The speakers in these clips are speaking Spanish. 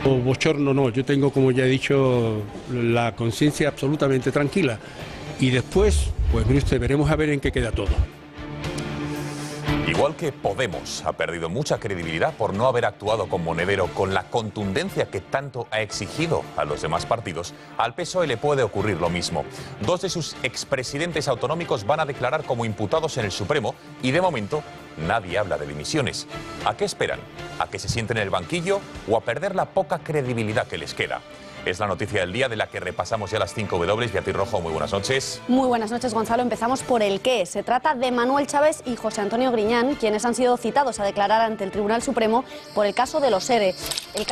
O bochorno no, yo tengo, como ya he dicho, la conciencia absolutamente tranquila. Y después, pues mire usted, veremos a ver en qué queda todo. Igual que Podemos ha perdido mucha credibilidad por no haber actuado con Monedero con la contundencia que tanto ha exigido a los demás partidos, al PSOE le puede ocurrir lo mismo. Dos de sus expresidentes autonómicos van a declarar como imputados en el Supremo y de momento nadie habla de dimisiones. ¿A qué esperan? ¿A que se sienten en el banquillo o a perder la poca credibilidad que les queda? Es la noticia del día de la que repasamos ya las 5W. Beatriz Rojo, muy buenas noches. Muy buenas noches, Gonzalo. Empezamos por el qué. Se trata de Manuel Chaves y José Antonio Griñán, quienes han sido citados a declarar ante el Tribunal Supremo por el caso de los ERE. El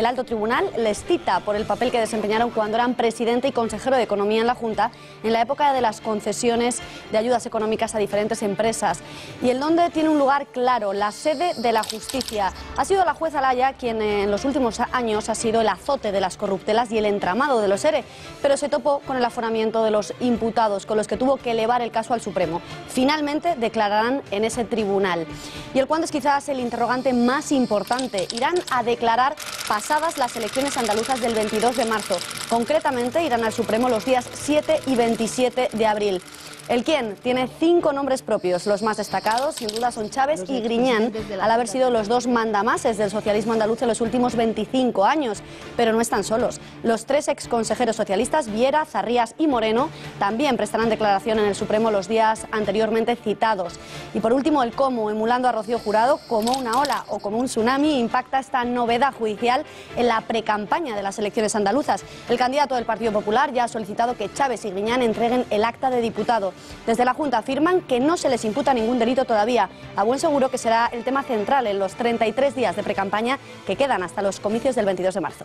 alto tribunal les cita por el papel que desempeñaron cuando eran presidente y consejero de Economía en la Junta en la época de las concesiones de ayudas económicas a diferentes empresas. Y el dónde tiene un lugar claro, la sede de la justicia. Ha sido la jueza Laya quien en los últimos años ha sido el azote de las corruptelas y el entramado de los ERE, pero se topó con el aforamiento de los imputados, con los que tuvo que elevar el caso al Supremo. Finalmente declararán en ese tribunal. Y el cuándo es quizás el interrogante más importante. Irán a declarar pasadas las elecciones andaluzas del 22 de marzo. Concretamente irán al Supremo los días 7 y 27 de abril. El quién tiene 5 nombres propios. Los más destacados, sin duda, son Chaves y Griñán, al haber sido los dos mandamases del socialismo andaluz en los últimos 25 años. Pero no están solos. Los 3 exconsejeros socialistas, Viera, Zarrías y Moreno, también prestarán declaración en el Supremo los días anteriormente citados. Y por último, el cómo, emulando a Rocío Jurado, como una ola o como un tsunami, impacta esta novedad judicial en la precampaña de las elecciones andaluzas. El candidato del Partido Popular ya ha solicitado que Chaves y Griñán entreguen el acta de diputado. Desde la Junta afirman que no se les imputa ningún delito todavía. A buen seguro que será el tema central en los 33 días de precampaña que quedan hasta los comicios del 22 de marzo.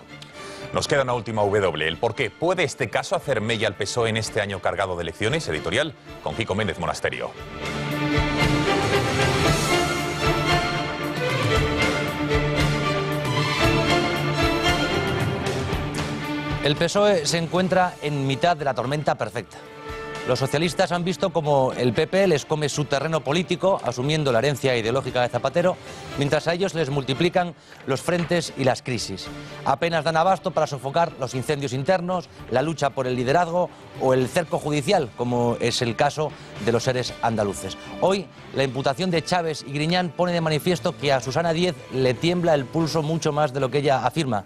Nos queda una última W. ¿El por qué puede este caso hacer mella al PSOE en este año cargado de elecciones? Editorial con Kiko Méndez Monasterio. El PSOE se encuentra en mitad de la tormenta perfecta. Los socialistas han visto como el PP les come su terreno político, asumiendo la herencia ideológica de Zapatero, mientras a ellos les multiplican los frentes y las crisis. Apenas dan abasto para sofocar los incendios internos, la lucha por el liderazgo o el cerco judicial, como es el caso de los ERE andaluces. Hoy, la imputación de Chaves y Griñán pone de manifiesto que a Susana Díez le tiembla el pulso mucho más de lo que ella afirma.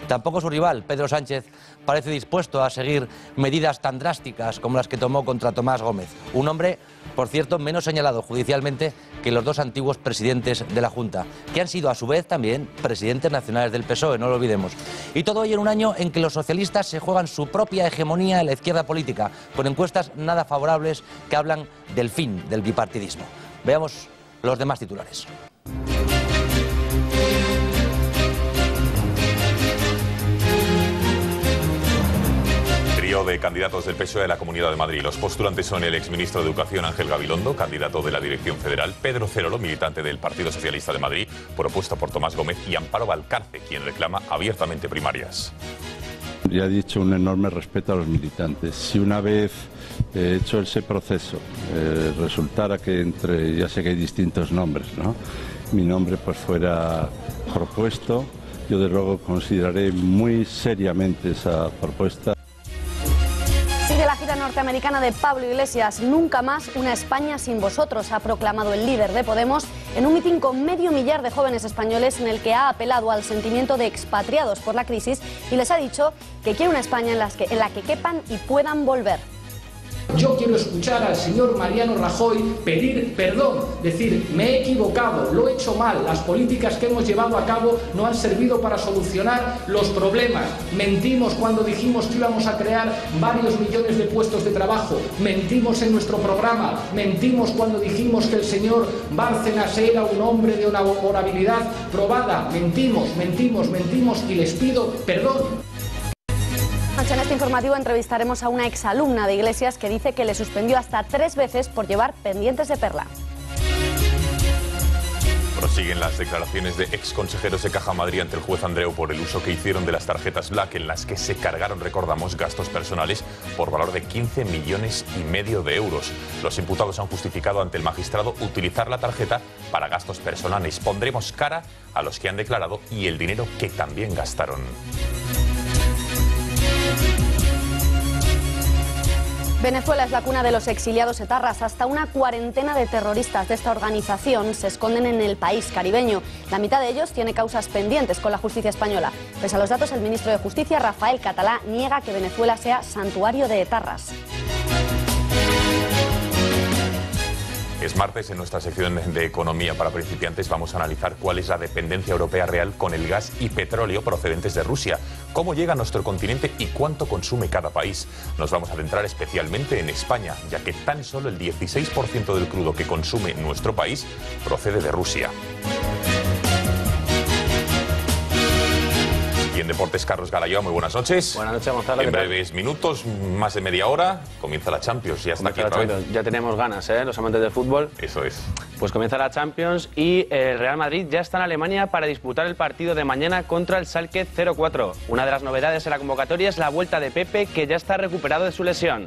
Tampoco su rival, Pedro Sánchez, parece dispuesto a seguir medidas tan drásticas como las que tomó contra Tomás Gómez, un hombre, por cierto, menos señalado judicialmente que los 2 antiguos presidentes de la Junta, que han sido a su vez también presidentes nacionales del PSOE, no lo olvidemos. Y todo ello en un año en que los socialistas se juegan su propia hegemonía en la izquierda política, con encuestas nada favorables que hablan del fin del bipartidismo. Veamos los demás titulares. De candidatos del PSOE a la Comunidad de Madrid. Los postulantes son el exministro de Educación Ángel Gabilondo, candidato de la Dirección Federal, Pedro Cerolo, militante del Partido Socialista de Madrid, propuesto por Tomás Gómez, y Amparo Valcarce, quien reclama abiertamente primarias. Ya he dicho, un enorme respeto a los militantes. Si una vez hecho ese proceso resultara que ya sé que hay distintos nombres, ¿no?, mi nombre pues fuera propuesto, yo de luego consideraré muy seriamente esa propuesta. Sigue la gira norteamericana de Pablo Iglesias. Nunca más una España sin vosotros, ha proclamado el líder de Podemos en un mitin con 500.000 de jóvenes españoles en el que ha apelado al sentimiento de expatriados por la crisis y les ha dicho que quiere una España en la que quepan y puedan volver. Yo quiero escuchar al señor Mariano Rajoy pedir perdón, decir, me he equivocado, lo he hecho mal, las políticas que hemos llevado a cabo no han servido para solucionar los problemas. Mentimos cuando dijimos que íbamos a crear varios millones de puestos de trabajo, mentimos en nuestro programa, mentimos cuando dijimos que el señor Bárcenas era un hombre de una honorabilidad probada, mentimos y les pido perdón. En este informativo entrevistaremos a una exalumna de Iglesias que dice que le suspendió hasta 3 veces por llevar pendientes de perla. Siguen las declaraciones de ex consejeros de Caja Madrid ante el juez Andreu por el uso que hicieron de las tarjetas Black, en las que se cargaron, recordamos, gastos personales por valor de 15,5 millones de euros. Los imputados han justificado ante el magistrado utilizar la tarjeta para gastos personales. Pondremos cara a los que han declarado y el dinero que también gastaron. Venezuela es la cuna de los exiliados etarras. Hasta una cuarentena de terroristas de esta organización se esconden en el país caribeño. La mitad de ellos tiene causas pendientes con la justicia española. Pese a los datos, el ministro de Justicia, Rafael Catalá, niega que Venezuela sea santuario de etarras. Es martes, en nuestra sección de Economía para Principiantes vamos a analizar cuál es la dependencia europea real con el gas y petróleo procedentes de Rusia, cómo llega a nuestro continente y cuánto consume cada país. Nos vamos a centrar especialmente en España, ya que tan solo el 16% del crudo que consume nuestro país procede de Rusia. Y en Deportes, Carlos Galayoa, muy buenas noches. Buenas noches, Gonzalo. En breves minutos, más de media hora, comienza la Champions. Ya está aquí otra vez. Ya tenemos ganas, los amantes del fútbol. Eso es. Pues comienza la Champions y el Real Madrid ya está en Alemania para disputar el partido de mañana contra el Schalke 04. Una de las novedades en la convocatoria es la vuelta de Pepe, que ya está recuperado de su lesión.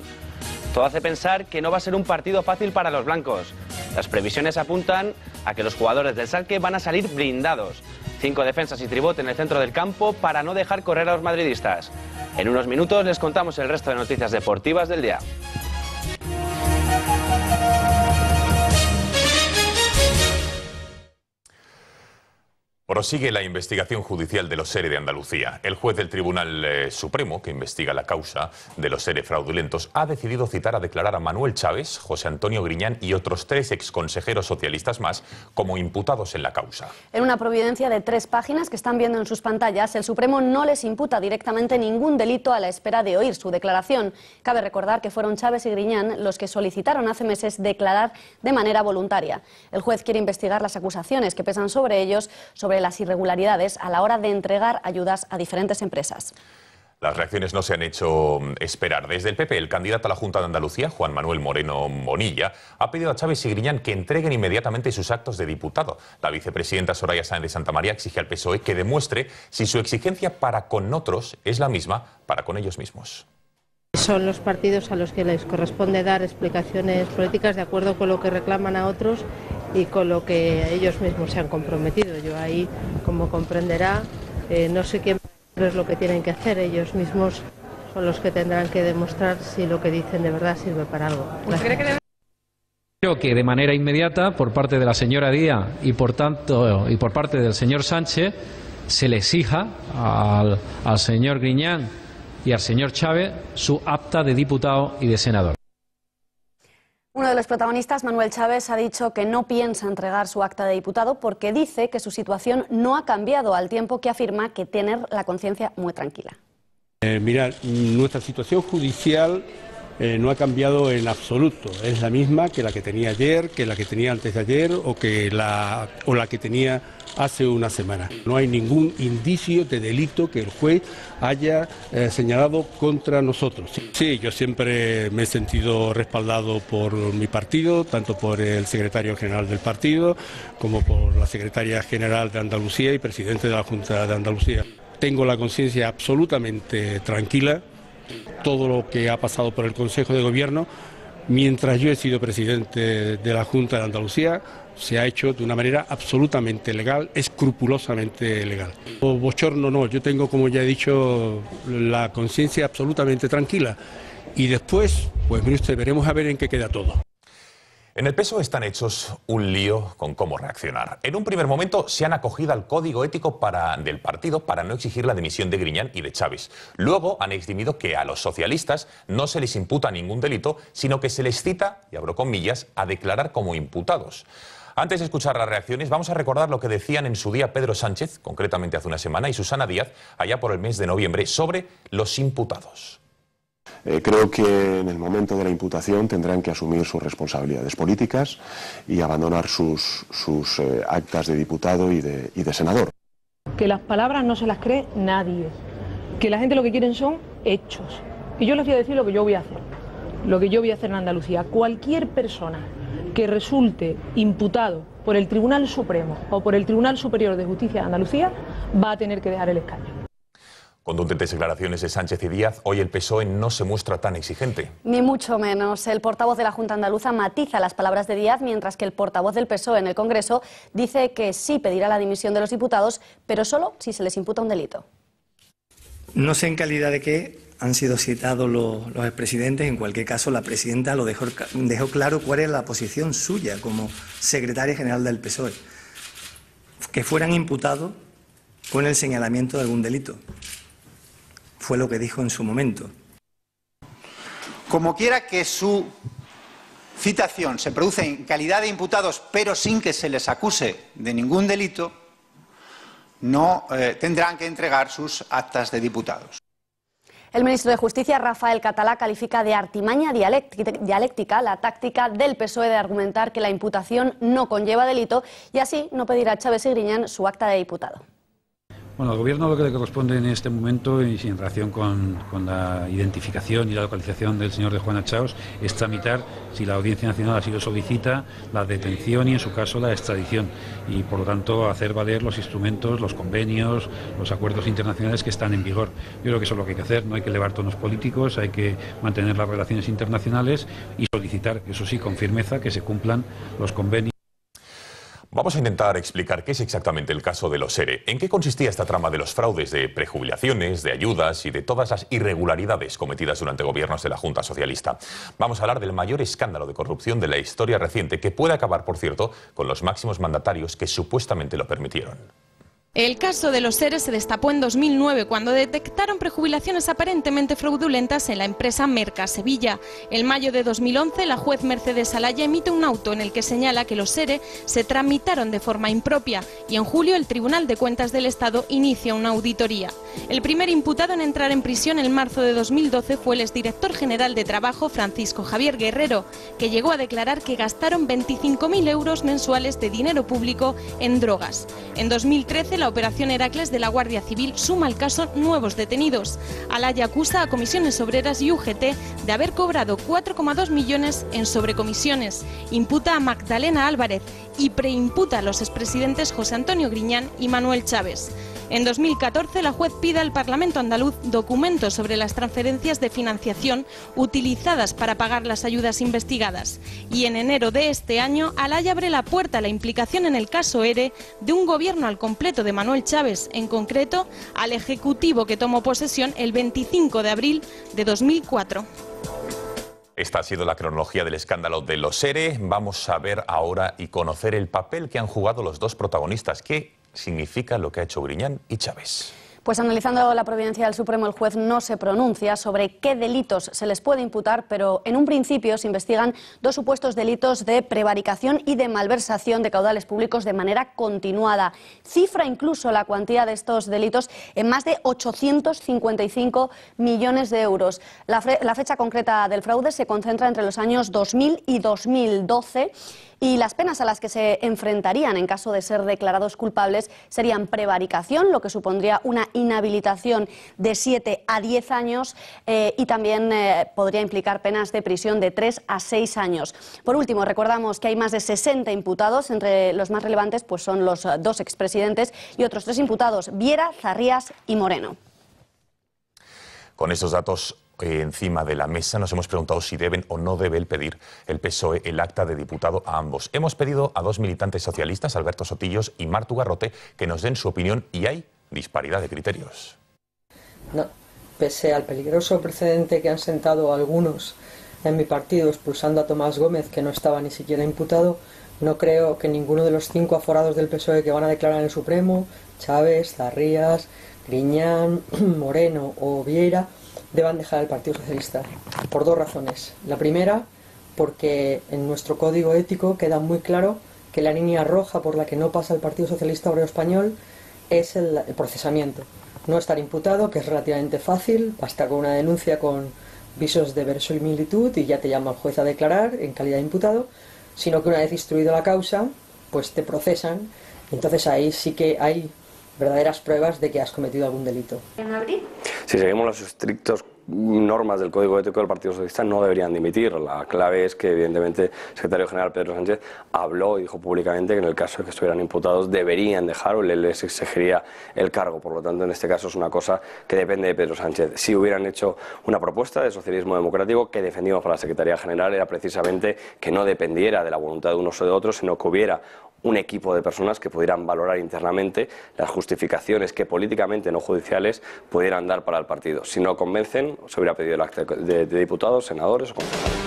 Todo hace pensar que no va a ser un partido fácil para los blancos. Las previsiones apuntan a que los jugadores del Schalke van a salir blindados. 5 defensas y tribote en el centro del campo para no dejar correr a los madridistas. En unos minutos les contamos el resto de noticias deportivas del día. Prosigue la investigación judicial de los ERE de Andalucía. El juez del Tribunal Supremo, que investiga la causa de los ERE fraudulentos, ha decidido citar a declarar a Manuel Chaves, José Antonio Griñán y otros 3 exconsejeros socialistas más como imputados en la causa. En una providencia de 3 páginas que están viendo en sus pantallas, el Supremo no les imputa directamente ningún delito a la espera de oír su declaración. Cabe recordar que fueron Chaves y Griñán los que solicitaron hace meses declarar de manera voluntaria. El juez quiere investigar las acusaciones que pesan sobre ellos, sobre las irregularidades a la hora de entregar ayudas a diferentes empresas. Las reacciones no se han hecho esperar. Desde el PP, el candidato a la Junta de Andalucía, Juan Manuel Moreno Bonilla, ha pedido a Chaves y Griñán que entreguen inmediatamente sus actos de diputado. La vicepresidenta Soraya Sáenz de Santamaría exige al PSOE que demuestre si su exigencia para con otros es la misma para con ellos mismos. Son los partidos a los que les corresponde dar explicaciones políticas de acuerdo con lo que reclaman a otros y con lo que ellos mismos se han comprometido. Yo ahí, como comprenderá, no sé quién es lo que tienen que hacer. Ellos mismos son los que tendrán que demostrar si lo que dicen de verdad sirve para algo. Creo que de manera inmediata, por parte de la señora Díaz y por parte del señor Sánchez, se le exija al señor Griñán y al señor Chaves su acta de diputado y de senador. Uno de los protagonistas, Manuel Chaves, ha dicho que no piensa entregar su acta de diputado porque dice que su situación no ha cambiado, al tiempo que afirma que tiene la conciencia muy tranquila. Mirad, nuestra situación judicial no ha cambiado en absoluto. Es la misma que la que tenía ayer, que la que tenía antes de ayer o la que tenía hace una semana. No hay ningún indicio de delito que el juez haya señalado contra nosotros. Sí, yo siempre me he sentido respaldado por mi partido, tanto por el secretario general del partido como por la secretaria general de Andalucía y presidente de la Junta de Andalucía. Tengo la conciencia absolutamente tranquila. Todo lo que ha pasado por el Consejo de Gobierno, mientras yo he sido presidente de la Junta de Andalucía, se ha hecho de una manera absolutamente legal, escrupulosamente legal. Bochorno no, yo tengo, como ya he dicho, la conciencia absolutamente tranquila. Y después, pues mire usted, veremos a ver en qué queda todo. En el PSOE están hechos un lío con cómo reaccionar. En un primer momento se han acogido al código ético del partido para no exigir la dimisión de Griñán y de Chaves. Luego han eximido que a los socialistas no se les imputa ningún delito, sino que se les cita, y abro comillas, a declarar como imputados. Antes de escuchar las reacciones, vamos a recordar lo que decían en su día Pedro Sánchez, concretamente hace una semana, y Susana Díaz, allá por el mes de noviembre, sobre los imputados. Creo que en el momento de la imputación tendrán que asumir sus responsabilidades políticas y abandonar sus actas de diputado y de senador. Que las palabras no se las cree nadie, que la gente lo que quieren son hechos. Y yo les voy a decir lo que yo voy a hacer, lo que yo voy a hacer en Andalucía. Cualquier persona que resulte imputado por el Tribunal Supremo o por el Tribunal Superior de Justicia de Andalucía va a tener que dejar el escaño. Contundentes declaraciones de Sánchez y Díaz. Hoy el PSOE no se muestra tan exigente. Ni mucho menos. El portavoz de la Junta Andaluza matiza las palabras de Díaz, mientras que el portavoz del PSOE en el Congreso dice que sí pedirá la dimisión de los diputados, pero solo si se les imputa un delito. No sé en calidad de qué han sido citados los expresidentes. En cualquier caso, la presidenta lo dejó claro cuál es la posición suya como secretaria general del PSOE. Que fueran imputados con el señalamiento de algún delito. Fue lo que dijo en su momento. Como quiera que su citación se produce en calidad de imputados, pero sin que se les acuse de ningún delito, no tendrán que entregar sus actas de diputados. El ministro de Justicia, Rafael Catalá, califica de artimaña dialéctica la táctica del PSOE de argumentar que la imputación no conlleva delito y así no pedirá a Chaves y Griñán su acta de diputado. Bueno, al Gobierno lo que le corresponde en este momento, y en relación con la identificación y la localización del señor de Juana Chaos, es tramitar, si la Audiencia Nacional así lo solicita, la detención y, en su caso, la extradición. Y, por lo tanto, hacer valer los instrumentos, los convenios, los acuerdos internacionales que están en vigor. Yo creo que eso es lo que hay que hacer. No hay que elevar tonos políticos, hay que mantener las relaciones internacionales y solicitar, eso sí, con firmeza, que se cumplan los convenios. Vamos a intentar explicar qué es exactamente el caso de los ERE, en qué consistía esta trama de los fraudes de prejubilaciones, de ayudas y de todas las irregularidades cometidas durante gobiernos de la Junta Socialista. Vamos a hablar del mayor escándalo de corrupción de la historia reciente, que puede acabar, por cierto, con los máximos mandatarios que supuestamente lo permitieron. El caso de los ERE se destapó en 2009 cuando detectaron prejubilaciones aparentemente fraudulentas en la empresa Merca Sevilla. En mayo de 2011 la juez Mercedes Alaya emite un auto en el que señala que los ERE se tramitaron de forma impropia y en julio el Tribunal de Cuentas del Estado inicia una auditoría. El primer imputado en entrar en prisión en marzo de 2012 fue el exdirector general de Trabajo, Francisco Javier Guerrero, que llegó a declarar que gastaron 25.000 euros mensuales de dinero público en drogas. En 2013 la operación Heracles de la Guardia Civil suma al caso nuevos detenidos. Alaya acusa a Comisiones Obreras y UGT de haber cobrado 4,2 millones en sobrecomisiones. Imputa a Magdalena Álvarez y preimputa a los expresidentes José Antonio Griñán y Manuel Chaves. En 2014 la juez pide al Parlamento andaluz documentos sobre las transferencias de financiación utilizadas para pagar las ayudas investigadas. Y en enero de este año Alaya abre la puerta a la implicación en el caso ERE de un gobierno al completo de Manuel Chaves, en concreto al Ejecutivo que tomó posesión el 25 de abril de 2004. Esta ha sido la cronología del escándalo de los ERE. Vamos a ver ahora y conocer el papel que han jugado los dos protagonistas. ¿Qué significa lo que ha hecho Griñán y Chaves? Pues analizando la providencia del Supremo, el juez no se pronuncia sobre qué delitos se les puede imputar, pero en un principio se investigan dos supuestos delitos de prevaricación y de malversación de caudales públicos de manera continuada. Cifra incluso la cuantía de estos delitos en más de 855 millones de euros. La fecha concreta del fraude se concentra entre los años 2000 y 2012. Y las penas a las que se enfrentarían en caso de ser declarados culpables serían prevaricación, lo que supondría una inhabilitación de 7 a 10 años y también podría implicar penas de prisión de 3 a 6 años. Por último, recordamos que hay más de 60 imputados, entre los más relevantes pues son los dos expresidentes y otros 3 imputados, Viera, Zarrías y Moreno. Con estos datos encima de la mesa nos hemos preguntado si deben o no debe pedir el PSOE el acta de diputado a ambos. Hemos pedido a dos militantes socialistas, Alberto Sotillos y Martu Garrote, que nos den su opinión y hay disparidad de criterios. No, pese al peligroso precedente que han sentado algunos en mi partido expulsando a Tomás Gómez, que no estaba ni siquiera imputado, no creo que ninguno de los 5 aforados del PSOE que van a declarar en el Supremo, Chaves, Zarrías, Griñán, Moreno o Vieira, deban dejar el Partido Socialista, por 2 razones. La primera, porque en nuestro código ético queda muy claro que la línea roja por la que no pasa el Partido Socialista Obrero Español es el procesamiento. No estar imputado, que es relativamente fácil, basta con una denuncia con visos de verosimilitud y ya te llama el juez a declarar en calidad de imputado, sino que una vez instruido la causa, pues te procesan, entonces ahí sí que hay verdaderas pruebas de que has cometido algún delito. ¿En abril? Si seguimos los estrictos normas del Código Ético del Partido Socialista no deberían dimitir. La clave es que, evidentemente, el secretario general Pedro Sánchez habló y dijo públicamente que en el caso de que estuvieran imputados deberían dejar o les exigiría el cargo. Por lo tanto, en este caso es una cosa que depende de Pedro Sánchez. Si hubieran hecho una propuesta de socialismo democrático que defendimos para la Secretaría General, era precisamente que no dependiera de la voluntad de unos o de otros, sino que hubiera un equipo de personas que pudieran valorar internamente las justificaciones que políticamente no judiciales pudieran dar para el partido. Si no convencen, se hubiera pedido el acta de diputados, senadores o concejales.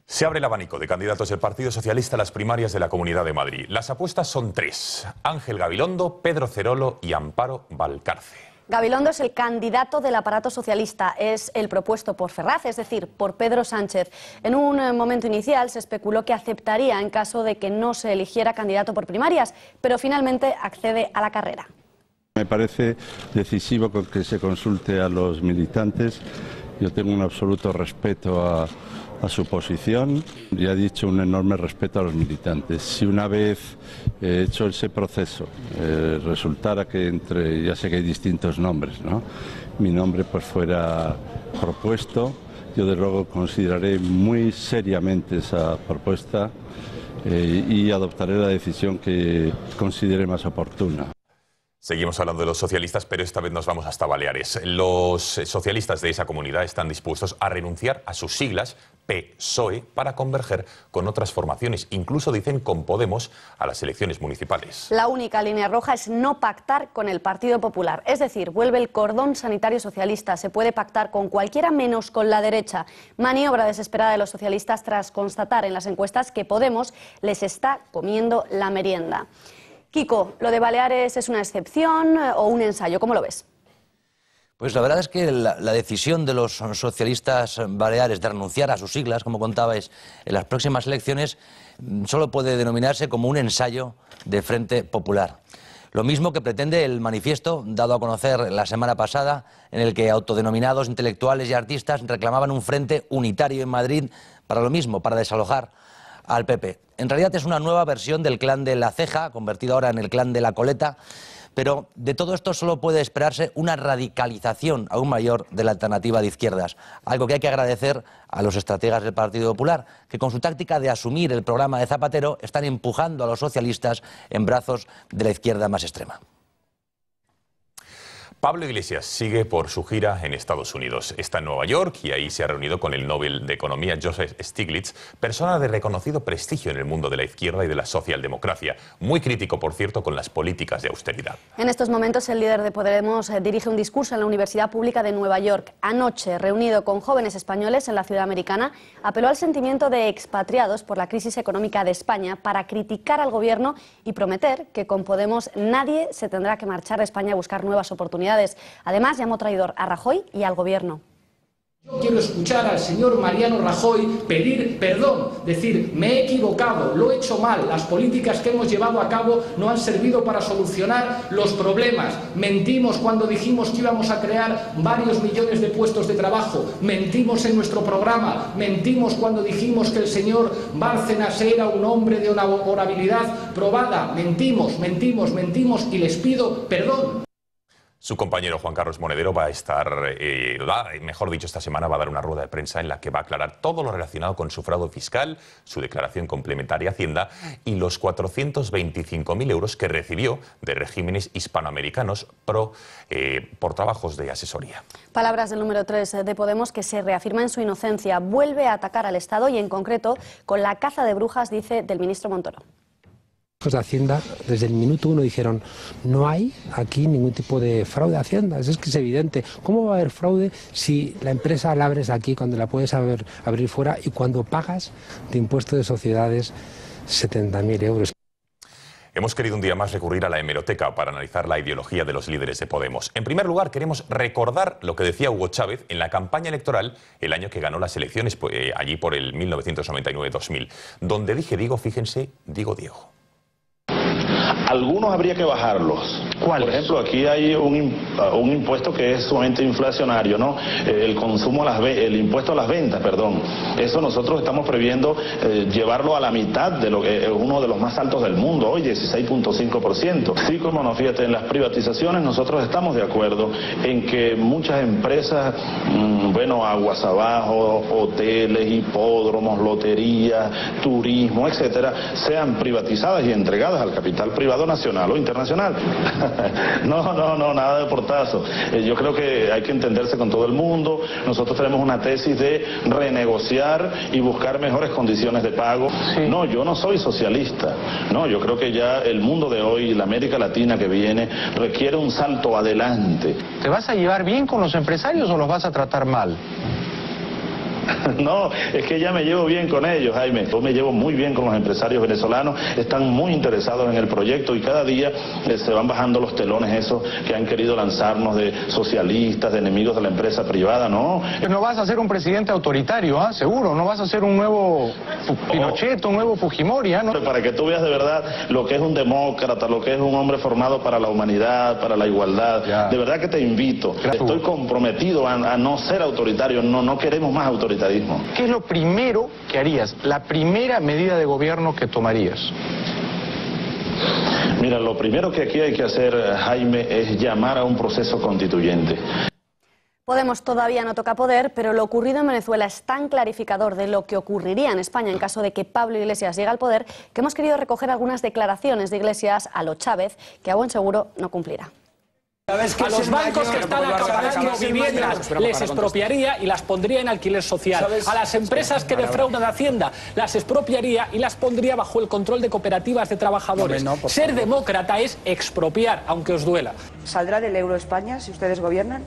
Se abre el abanico de candidatos del Partido Socialista a las primarias de la Comunidad de Madrid. Las apuestas son tres: Ángel Gabilondo, Pedro Cerolo y Amparo Valcarce. Gabilondo es el candidato del aparato socialista, es el propuesto por Ferraz, es decir, por Pedro Sánchez. En un momento inicial se especuló que aceptaría en caso de que no se eligiera candidato por primarias, pero finalmente accede a la carrera. Me parece decisivo que se consulte a los militantes. Yo tengo un absoluto respeto a su posición. Ya he dicho, un enorme respeto a los militantes. Si una vez hecho ese proceso resultara que ya sé que hay distintos nombres, ¿no?, mi nombre pues fuera propuesto, yo de luego consideraré muy seriamente esa propuesta y adoptaré la decisión que considere más oportuna. Seguimos hablando de los socialistas, pero esta vez nos vamos hasta Baleares. Los socialistas de esa comunidad están dispuestos a renunciar a sus siglas PSOE para converger con otras formaciones, incluso dicen con Podemos, a las elecciones municipales. La única línea roja es no pactar con el Partido Popular, es decir, vuelve el cordón sanitario socialista. Se puede pactar con cualquiera menos con la derecha. Maniobra desesperada de los socialistas tras constatar en las encuestas que Podemos les está comiendo la merienda. Kiko, ¿lo de Baleares es una excepción o un ensayo? ¿Cómo lo ves? Pues la verdad es que la decisión de los socialistas baleares de renunciar a sus siglas, como contabais, en las próximas elecciones, solo puede denominarse como un ensayo de Frente Popular. Lo mismo que pretende el manifiesto dado a conocer la semana pasada, en el que autodenominados intelectuales y artistas reclamaban un frente unitario en Madrid para lo mismo, para desalojar al PP. En realidad es una nueva versión del clan de la ceja, convertido ahora en el clan de la coleta, pero de todo esto solo puede esperarse una radicalización aún mayor de la alternativa de izquierdas, algo que hay que agradecer a los estrategas del Partido Popular, que con su táctica de asumir el programa de Zapatero están empujando a los socialistas en brazos de la izquierda más extrema. Pablo Iglesias sigue por su gira en Estados Unidos. Está en Nueva York y ahí se ha reunido con el Nobel de Economía Joseph Stiglitz, persona de reconocido prestigio en el mundo de la izquierda y de la socialdemocracia. Muy crítico, por cierto, con las políticas de austeridad. En estos momentos el líder de Podemos dirige un discurso en la Universidad Pública de Nueva York. Anoche, reunido con jóvenes españoles en la ciudad americana, apeló al sentimiento de expatriados por la crisis económica de España para criticar al gobierno y prometer que con Podemos nadie se tendrá que marchar de España a buscar nuevas oportunidades. Además, llamó traidor a Rajoy y al gobierno. Yo quiero escuchar al señor Mariano Rajoy pedir perdón, decir, me he equivocado, lo he hecho mal, las políticas que hemos llevado a cabo no han servido para solucionar los problemas. Mentimos cuando dijimos que íbamos a crear varios millones de puestos de trabajo, mentimos en nuestro programa, mentimos cuando dijimos que el señor Bárcenas era un hombre de una honorabilidad probada, mentimos y les pido perdón. Su compañero Juan Carlos Monedero va a estar, mejor dicho, esta semana va a dar una rueda de prensa en la que va a aclarar todo lo relacionado con su fraude fiscal, su declaración complementaria a Hacienda y los 425.000 euros que recibió de regímenes hispanoamericanos por trabajos de asesoría. Palabras del número 3 de Podemos, que se reafirma en su inocencia. Vuelve a atacar al Estado y, en concreto, con la caza de brujas, dice, del ministro Montoro. Los de Hacienda desde el minuto 1 dijeron: no hay aquí ningún tipo de fraude a Hacienda, es que es evidente. ¿Cómo va a haber fraude si la empresa la abres aquí cuando la puedes abrir fuera y cuando pagas de impuesto de sociedades 70.000 euros? Hemos querido un día más recurrir a la hemeroteca para analizar la ideología de los líderes de Podemos. En primer lugar, queremos recordar lo que decía Hugo Chávez en la campaña electoral el año que ganó las elecciones, allí por el 1999-2000. Donde dije digo, fíjense, digo Diego. Algunos habría que bajarlos ¿Cuál? Por ejemplo, aquí hay un impuesto que es sumamente inflacionario, ¿no? El consumo, el impuesto a las ventas, perdón. Eso nosotros estamos previendo llevarlo a la mitad de lo que es uno de los más altos del mundo hoy, 16.5%. Sí, como no, fíjate, en las privatizaciones nosotros estamos de acuerdo en que muchas empresas, bueno, aguas abajo, hoteles, hipódromos, loterías, turismo, etcétera, sean privatizadas y entregadas al capital privado nacional o internacional. No, nada de portazo. Yo creo que hay que entenderse con todo el mundo. Nosotros tenemos una tesis de renegociar y buscar mejores condiciones de pago. Sí. No, yo no soy socialista. No, yo creo que ya el mundo de hoy, la América Latina que viene, requiere un salto adelante. ¿Te vas a llevar bien con los empresarios o los vas a tratar mal? No, es que ya me llevo bien con ellos, Jaime. Yo me llevo muy bien con los empresarios venezolanos, están muy interesados en el proyecto y cada día se van bajando los telones esos que han querido lanzarnos de socialistas, de enemigos de la empresa privada, ¿no? No vas a ser un presidente autoritario, ¿ah? Seguro, no vas a ser un nuevo Pinochet, un nuevo Fujimori, ¿ah? ¿No? Para que tú veas de verdad lo que es un demócrata, lo que es un hombre formado para la humanidad, para la igualdad. Ya. De verdad que te invito. Estoy comprometido a no ser autoritario, no queremos más autoritarismo. ¿Qué es lo primero que harías? La primera medida de gobierno que tomarías. Mira, lo primero que aquí hay que hacer, Jaime, es llamar a un proceso constituyente. Podemos todavía no toca poder, pero lo ocurrido en Venezuela es tan clarificador de lo que ocurriría en España en caso de que Pablo Iglesias llegue al poder, que hemos querido recoger algunas declaraciones de Iglesias a lo Chávez, que a buen seguro no cumplirá. A los bancos que están acaparando viviendas les expropiaría y las pondría en alquiler social. A las empresas que defraudan Hacienda las expropiaría y las pondría bajo el control de cooperativas de trabajadores. Ser demócrata es expropiar, aunque os duela. ¿Saldrá del euro España si ustedes gobiernan?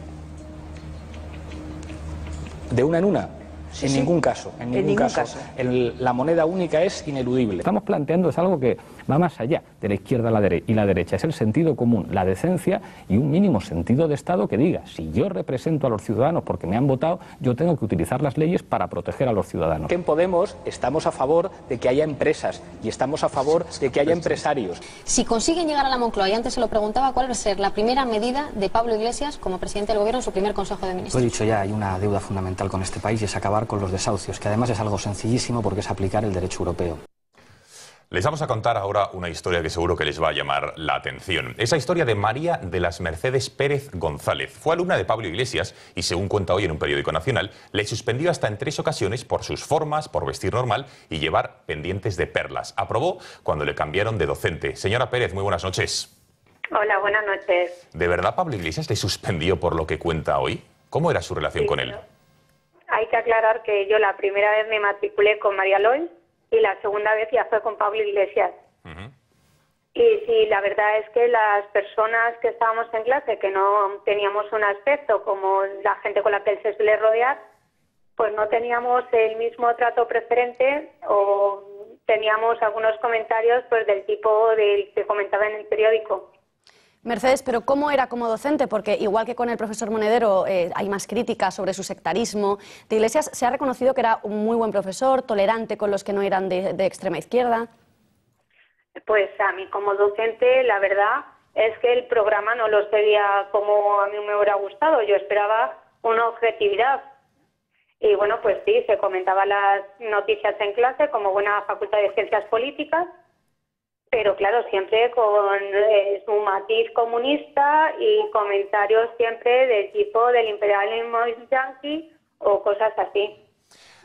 De una en una. En ningún caso. En ningún caso. La moneda única es ineludible. Estamos planteando es algo que va más allá de la izquierda y la derecha. Es el sentido común, la decencia y un mínimo sentido de Estado que diga, si yo represento a los ciudadanos porque me han votado, yo tengo que utilizar las leyes para proteger a los ciudadanos. En Podemos estamos a favor de que haya empresas y estamos a favor de que haya empresarios. Si consiguen llegar a la Moncloa, y antes se lo preguntaba, ¿cuál va a ser la primera medida de Pablo Iglesias como presidente del Gobierno en su primer Consejo de Ministros? Lo he dicho ya, hay una deuda fundamental con este país y es acabar con los desahucios, que además es algo sencillísimo porque es aplicar el derecho europeo. Les vamos a contar ahora una historia que seguro que les va a llamar la atención. Esa historia de María de las Mercedes Pérez González. Fue alumna de Pablo Iglesias y, según cuenta hoy en un periódico nacional, le suspendió hasta en 3 ocasiones por sus formas, por vestir normal y llevar pendientes de perlas. Aprobó cuando le cambiaron de docente. Señora Pérez, muy buenas noches. Hola, buenas noches. ¿De verdad Pablo Iglesias le suspendió por lo que cuenta hoy? ¿Cómo era su relación con él? Hay que aclarar que yo la primera vez me matriculé con María Loy y la segunda vez ya fue con Pablo Iglesias. Y sí, la verdad es que las personas que estábamos en clase, que no teníamos un aspecto como la gente con la que él se suele rodear, pues no teníamos el mismo trato preferente o teníamos algunos comentarios pues del tipo del que comentaba en el periódico. Mercedes, pero ¿cómo era como docente? Porque igual que con el profesor Monedero hay más críticas sobre su sectarismo. De Iglesias se ha reconocido que era un muy buen profesor, tolerante con los que no eran de extrema izquierda. Pues a mí como docente la verdad es que el programa no lo seguía como a mí me hubiera gustado. Yo esperaba una objetividad. Y bueno, pues sí, se comentaban las noticias en clase como buena facultad de ciencias políticas. Pero claro, siempre con su matiz comunista y comentarios siempre del tipo del imperialismo yanqui o cosas así.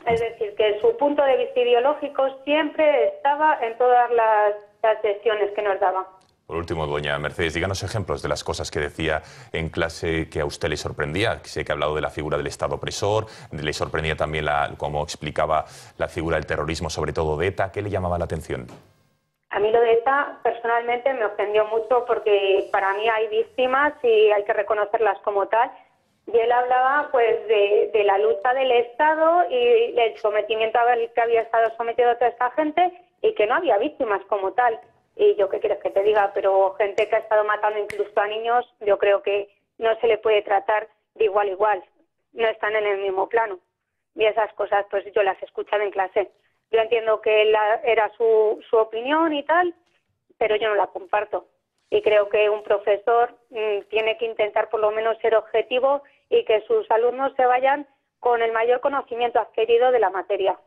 Es decir, que su punto de vista ideológico siempre estaba en todas las sesiones que nos daba. Por último, doña Mercedes, díganos ejemplos de las cosas que decía en clase que a usted le sorprendía. Sé que ha hablado de la figura del Estado opresor, le sorprendía también cómo explicaba la figura del terrorismo, sobre todo de ETA. ¿Qué le llamaba la atención? A mí lo de ETA personalmente me ofendió mucho porque para mí hay víctimas y hay que reconocerlas como tal. Y él hablaba pues de la lucha del Estado y del sometimiento al que había estado sometido toda esta gente y que no había víctimas como tal. Y yo qué quieres que te diga, pero gente que ha estado matando incluso a niños, yo creo que no se le puede tratar de igual a igual. No están en el mismo plano. Y esas cosas pues yo las he escuchado en clase. Yo entiendo que era su opinión y tal, pero yo no la comparto. Y creo que un profesor tiene que intentar por lo menos ser objetivo y que sus alumnos se vayan con el mayor conocimiento adquirido de la materia.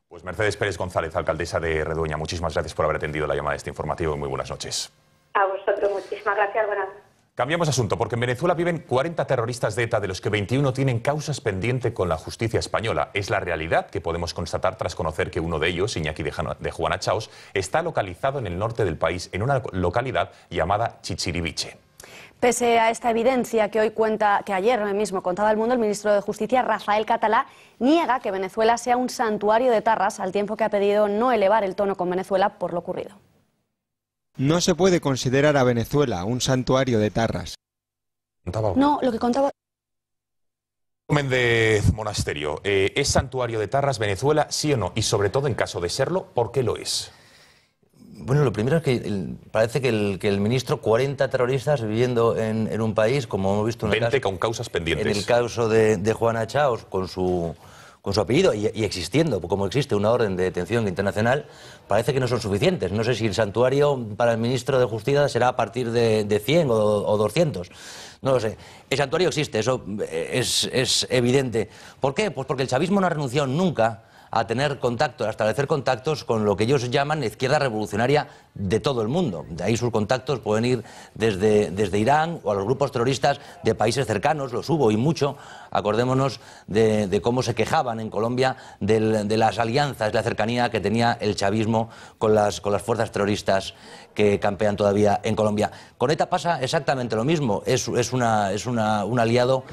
Pues Mercedes Pérez González, alcaldesa de Redueña, muchísimas gracias por haber atendido la llamada de este informativo y muy buenas noches. A vosotros, muchísimas gracias. Buenas noches. Cambiamos de asunto, porque en Venezuela viven 40 terroristas de ETA, de los que 21 tienen causas pendientes con la justicia española. Es la realidad que podemos constatar tras conocer que uno de ellos, Iñaki de Juana Chaos, está localizado en el norte del país, en una localidad llamada Chichiriviche. Pese a esta evidencia que ayer mismo contaba El Mundo, el ministro de Justicia, Rafael Catalá, niega que Venezuela sea un santuario de tarras, al tiempo que ha pedido no elevar el tono con Venezuela por lo ocurrido. No se puede considerar a Venezuela un santuario de tarras. No, lo que contaba... Méndez Monasterio, ¿es santuario de tarras Venezuela, sí o no? Y sobre todo, en caso de serlo, ¿por qué lo es? Bueno, lo primero es que parece que el ministro, 40 terroristas viviendo en un país, como hemos visto en el 20 con causas pendientes. En el caso de Juana Chaos, con su apellido y existiendo, como existe una orden de detención internacional, parece que no son suficientes. No sé si el santuario para el ministro de Justicia será a partir de 100 o 200. No lo sé. El santuario existe, eso es evidente. ¿Por qué? Pues porque el chavismo no ha renunciado nunca a tener contactos, a establecer contactos con lo que ellos llaman izquierda revolucionaria de todo el mundo. De ahí sus contactos pueden ir desde Irán o a los grupos terroristas de países cercanos, los hubo y mucho. Acordémonos de cómo se quejaban en Colombia de las alianzas, la cercanía que tenía el chavismo con las fuerzas terroristas que campean todavía en Colombia. Con ETA pasa exactamente lo mismo. Es un aliado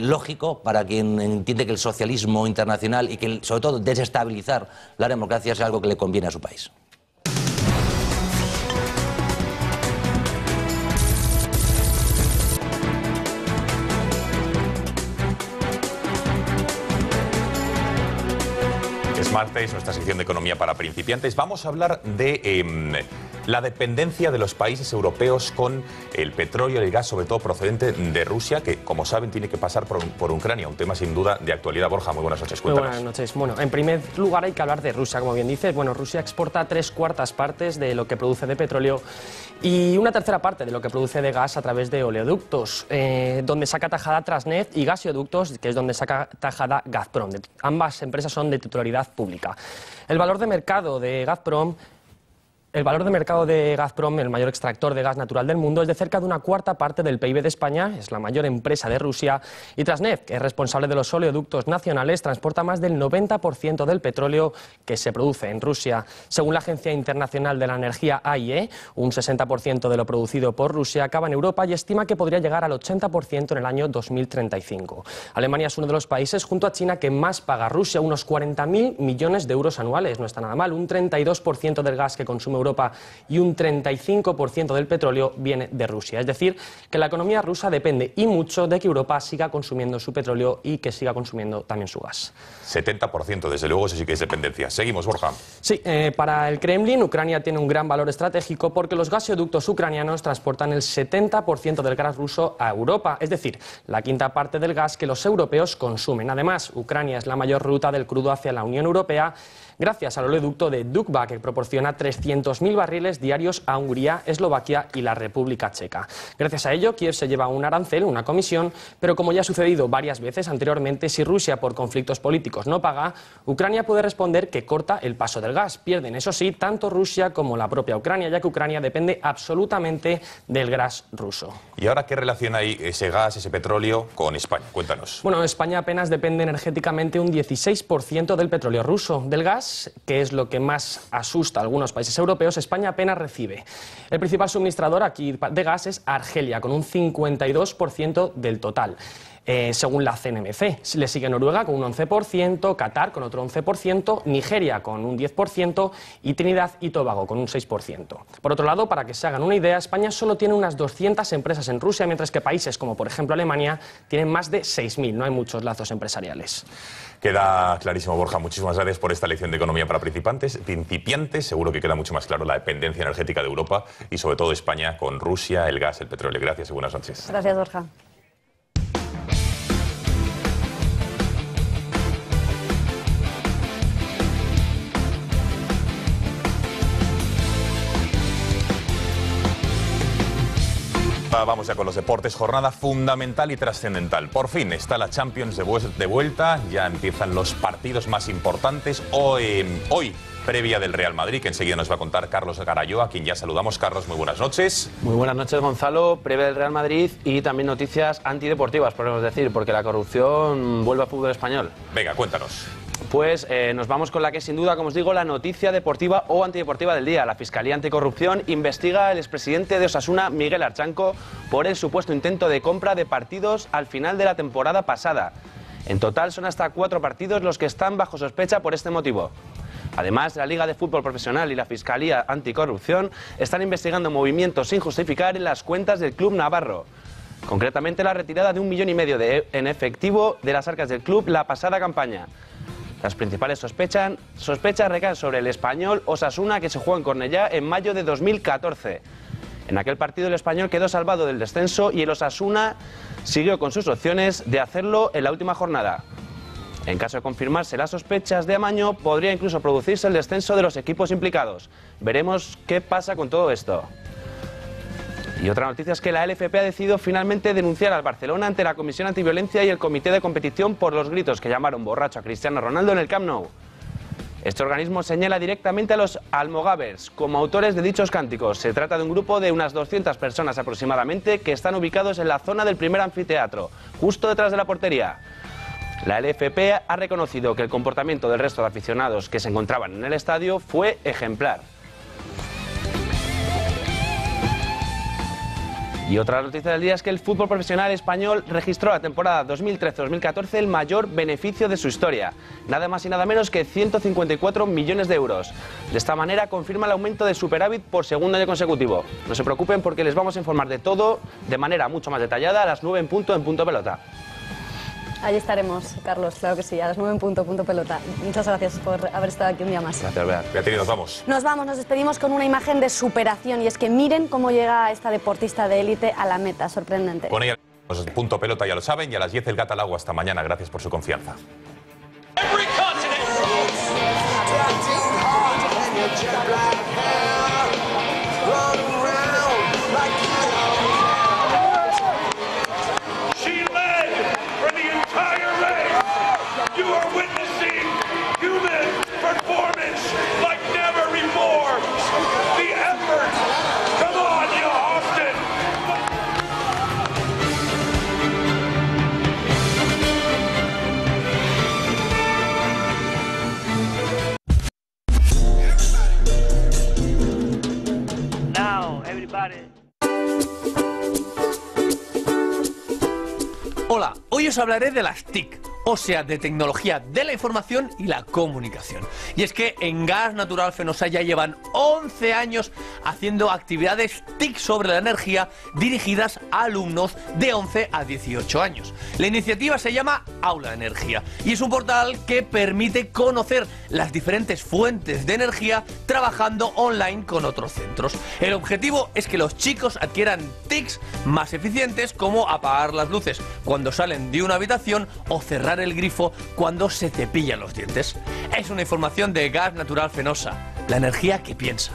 lógico para quien entiende que el socialismo internacional y que, sobre todo, desestabilizar la democracia es algo que le conviene a su país. Es martes, nuestra sección de economía para principiantes. Vamos a hablar de la dependencia de los países europeos con el petróleo y el gas, sobre todo procedente de Rusia, que, como saben, tiene que pasar por Ucrania. Un tema sin duda de actualidad. Borja, muy buenas noches. Cuéntanos. Muy buenas noches. Bueno, en primer lugar hay que hablar de Rusia, como bien dices. Bueno, Rusia exporta 3/4 partes de lo que produce de petróleo y una tercera parte de lo que produce de gas a través de oleoductos, donde saca tajada Transneft, y gasoductos, que es donde saca tajada Gazprom. Ambas empresas son de titularidad pública. El valor de mercado de Gazprom, el mayor extractor de gas natural del mundo, es de cerca de una cuarta parte del PIB de España, es la mayor empresa de Rusia, y Transneft, que es responsable de los oleoductos nacionales, transporta más del 90% del petróleo que se produce en Rusia. Según la Agencia Internacional de la Energía AIE, un 60% de lo producido por Rusia acaba en Europa y estima que podría llegar al 80% en el año 2035. Alemania es uno de los países, junto a China, que más paga a Rusia, unos 40.000 millones de euros anuales. No está nada mal. Un 32% del gas que consume Europa y un 35% del petróleo viene de Rusia. Es decir, que la economía rusa depende y mucho de que Europa siga consumiendo su petróleo y que siga consumiendo también su gas. 70%, desde luego, eso sí que es dependencia. Seguimos, Borja. Sí, para el Kremlin, Ucrania tiene un gran valor estratégico porque los gasoductos ucranianos transportan el 70% del gas ruso a Europa, es decir, la quinta parte del gas que los europeos consumen. Además, Ucrania es la mayor ruta del crudo hacia la Unión Europea, gracias al oleoducto de Dukba, que proporciona 300.000 barriles diarios a Hungría, Eslovaquia y la República Checa. Gracias a ello, Kiev se lleva un arancel, una comisión, pero como ya ha sucedido varias veces anteriormente, si Rusia por conflictos políticos no paga, Ucrania puede responder que corta el paso del gas. Pierden, eso sí, tanto Rusia como la propia Ucrania, ya que Ucrania depende absolutamente del gas ruso. ¿Y ahora qué relación hay ese gas, ese petróleo, con España? Cuéntanos. Bueno, España apenas depende energéticamente un 16% del petróleo ruso. Del gas, que es lo que más asusta a algunos países europeos, España apenas recibe. El principal suministrador aquí de gas es Argelia, con un 52% del total. Según la CNMC, le sigue Noruega con un 11%, Qatar con otro 11%, Nigeria con un 10% y Trinidad y Tobago con un 6%. Por otro lado, para que se hagan una idea, España solo tiene unas 200 empresas en Rusia, mientras que países como, por ejemplo, Alemania, tienen más de 6.000. No hay muchos lazos empresariales. Queda clarísimo, Borja. Muchísimas gracias por esta lección de economía para principiantes. Seguro que queda mucho más claro la dependencia energética de Europa y, sobre todo, España con Rusia, el gas, el petróleo. Gracias y buenas noches. Gracias, Borja. Vamos ya con los deportes, jornada fundamental y trascendental. Por fin está la Champions de vuelta, ya empiezan los partidos más importantes. Hoy, previa del Real Madrid, que enseguida nos va a contar Carlos Garayo, a quien ya saludamos. Carlos, muy buenas noches. Muy buenas noches, Gonzalo. Previa del Real Madrid y también noticias antideportivas, podemos decir, porque la corrupción vuelve al fútbol español. Venga, cuéntanos. Pues nos vamos con la que sin duda, como os digo, la noticia deportiva o antideportiva del día. La Fiscalía Anticorrupción investiga al expresidente de Osasuna, Miguel Archanco, por el supuesto intento de compra de partidos al final de la temporada pasada. En total son hasta 4 partidos los que están bajo sospecha por este motivo. Además, la Liga de Fútbol Profesional y la Fiscalía Anticorrupción están investigando movimientos sin justificar en las cuentas del club navarro. Concretamente, la retirada de 1,5 millones en efectivo de las arcas del club la pasada campaña. Las principales sospechas recaen sobre el Español Osasuna, que se jugó en Cornellá en mayo de 2014. En aquel partido el Español quedó salvado del descenso y el Osasuna siguió con sus opciones de hacerlo en la última jornada. En caso de confirmarse las sospechas de amaño, podría incluso producirse el descenso de los equipos implicados. Veremos qué pasa con todo esto. Y otra noticia es que la LFP ha decidido finalmente denunciar al Barcelona ante la Comisión Antiviolencia y el Comité de Competición por los gritos que llamaron borracho a Cristiano Ronaldo en el Camp Nou. Este organismo señala directamente a los almogávers como autores de dichos cánticos. Se trata de un grupo de unas 200 personas aproximadamente que están ubicados en la zona del primer anfiteatro, justo detrás de la portería. La LFP ha reconocido que el comportamiento del resto de aficionados que se encontraban en el estadio fue ejemplar. Y otra noticia del día es que el fútbol profesional español registró la temporada 2013-2014 el mayor beneficio de su historia, nada más y nada menos que 154 millones de euros. De esta manera confirma el aumento de superávit por segundo año consecutivo. No se preocupen porque les vamos a informar de todo de manera mucho más detallada a las 9 en Punto Pelota. Allí estaremos, Carlos, claro que sí, a las 9 en Punto Pelota. Muchas gracias por haber estado aquí un día más. Gracias, Beatriz, nos vamos. Nos despedimos con una imagen de superación y es que miren cómo llega esta deportista de élite a la meta, sorprendente. Con ella, Punto Pelota ya lo saben, y a las 10 el Gata al agua. Hasta mañana, gracias por su confianza. Hola, hoy os hablaré de las TIC, o sea, de tecnología de la información y la comunicación. Y es que en Gas Natural Fenosa ya llevan 11 años haciendo actividades TIC sobre la energía dirigidas a alumnos de 11 a 18 años. La iniciativa se llama Aula Energía y es un portal que permite conocer las diferentes fuentes de energía trabajando online con otros centros. El objetivo es que los chicos adquieran TICs más eficientes, como apagar las luces cuando salen de una habitación o cerrar el grifo cuando se cepillan los dientes. Es una información de Gas Natural Fenosa, la energía que piensa.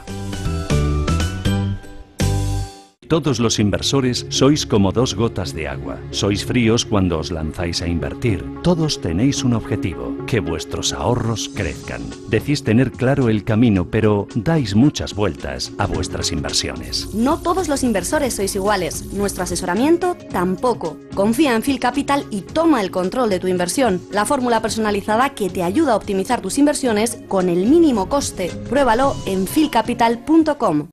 Todos los inversores sois como 2 gotas de agua. Sois fríos cuando os lanzáis a invertir. Todos tenéis un objetivo, que vuestros ahorros crezcan. Decís tener claro el camino, pero dais muchas vueltas a vuestras inversiones. No todos los inversores sois iguales. Nuestro asesoramiento tampoco. Confía en Phil Capital y toma el control de tu inversión. La fórmula personalizada que te ayuda a optimizar tus inversiones con el mínimo coste. Pruébalo en philcapital.com.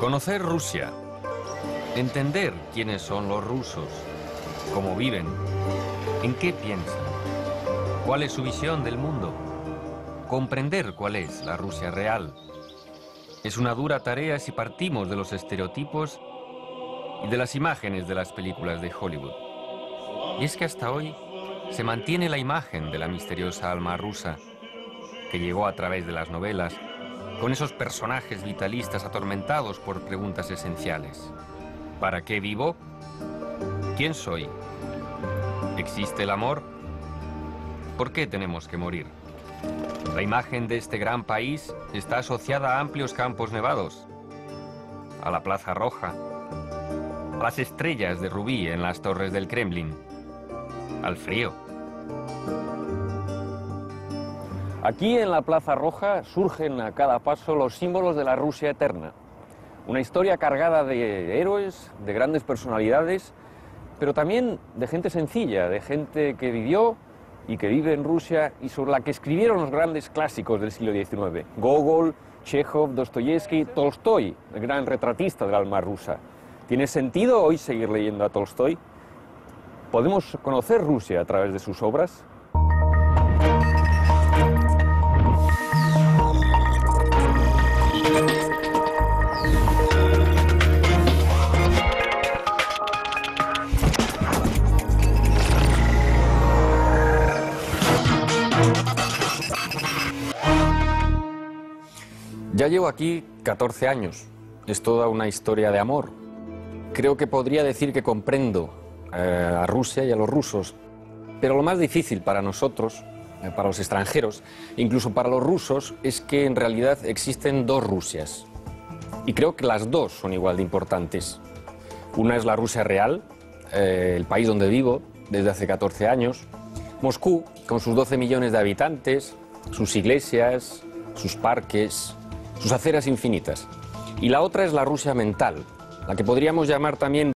Conocer Rusia, entender quiénes son los rusos, cómo viven, en qué piensan, cuál es su visión del mundo, comprender cuál es la Rusia real. Es una dura tarea si partimos de los estereotipos y de las imágenes de las películas de Hollywood. Y es que hasta hoy se mantiene la imagen de la misteriosa alma rusa que llegó a través de las novelas, con esos personajes vitalistas atormentados por preguntas esenciales. ¿Para qué vivo? ¿Quién soy? ¿Existe el amor? ¿Por qué tenemos que morir? La imagen de este gran país está asociada a amplios campos nevados, a la Plaza Roja, a las estrellas de rubí en las torres del Kremlin, al frío. Aquí en la Plaza Roja surgen a cada paso los símbolos de la Rusia eterna. Una historia cargada de héroes, de grandes personalidades, pero también de gente sencilla, de gente que vivió y que vive en Rusia y sobre la que escribieron los grandes clásicos del siglo XIX. Gogol, Chekhov, Dostoyevsky, Tolstoy, el gran retratista del alma rusa. ¿Tiene sentido hoy seguir leyendo a Tolstoy? ¿Podemos conocer Rusia a través de sus obras? Ya llevo aquí 14 años. Es toda una historia de amor. Creo que podría decir que comprendo a Rusia y a los rusos. Pero lo más difícil para nosotros, para los extranjeros, incluso para los rusos, es que en realidad existen dos Rusias. Y creo que las dos son igual de importantes. Una es la Rusia real, el país donde vivo desde hace 14 años. Moscú, con sus 12 millones de habitantes, sus iglesias, sus parques, sus aceras infinitas. Y la otra es la Rusia mental, la que podríamos llamar también